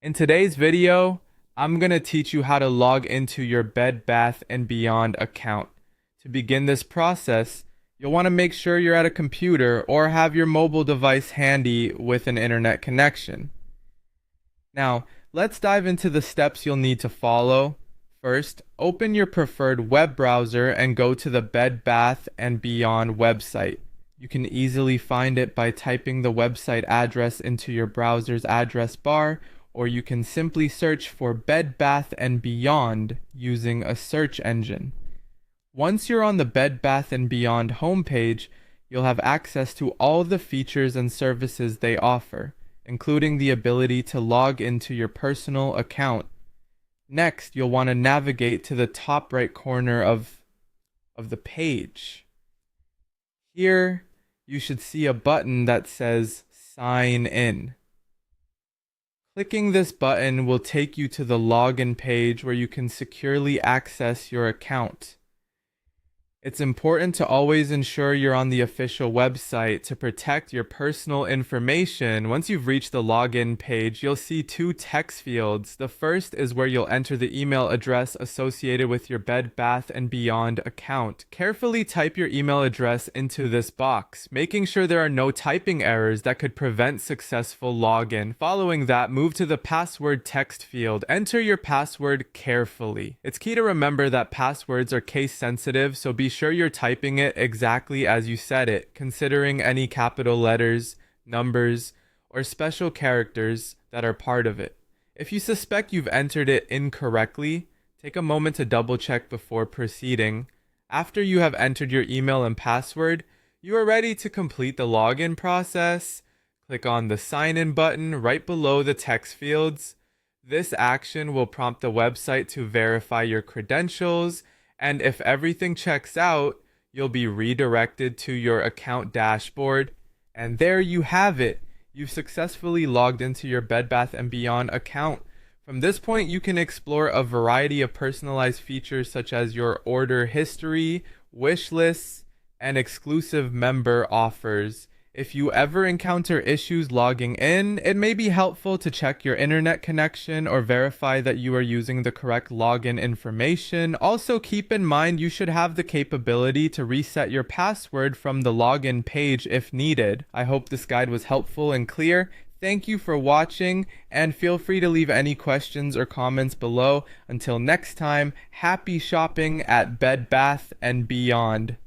In today's video, I'm going to teach you how to log into your Bed Bath & Beyond account. To begin this process, you'll want to make sure you're at a computer or have your mobile device handy with an internet connection. Now, let's dive into the steps you'll need to follow. First, open your preferred web browser and go to the Bed Bath & Beyond website. You can easily find it by typing the website address into your browser's address bar, or you can simply search for Bed Bath & Beyond using a search engine. Once you're on the Bed Bath & Beyond homepage, you'll have access to all the features and services they offer, including the ability to log into your personal account. Next, you'll want to navigate to the top right corner of the page. Here, you should see a button that says Sign In. Clicking this button will take you to the login page where you can securely access your account. It's important to always ensure you're on the official website to protect your personal information. Once you've reached the login page, you'll see two text fields. The first is where you'll enter the email address associated with your Bed Bath & Beyond account. Carefully type your email address into this box, making sure there are no typing errors that could prevent successful login. Following that, move to the password text field. Enter your password carefully. It's key to remember that passwords are case sensitive, so be sure you're typing it exactly as you said it, considering any capital letters, numbers, or special characters that are part of it. If you suspect you've entered it incorrectly, take a moment to double check before proceeding. After you have entered your email and password, you are ready to complete the login process. Click on the sign in button right below the text fields. This action will prompt the website to verify your credentials, and if everything checks out, you'll be redirected to your account dashboard. And there you have it. You've successfully logged into your Bed Bath & Beyond account. From this point, you can explore a variety of personalized features such as your order history, wish lists, and exclusive member offers. If you ever encounter issues logging in, it may be helpful to check your internet connection or verify that you are using the correct login information. Also, keep in mind you should have the capability to reset your password from the login page if needed. I hope this guide was helpful and clear. Thank you for watching, and feel free to leave any questions or comments below. Until next time, happy shopping at Bed Bath & Beyond.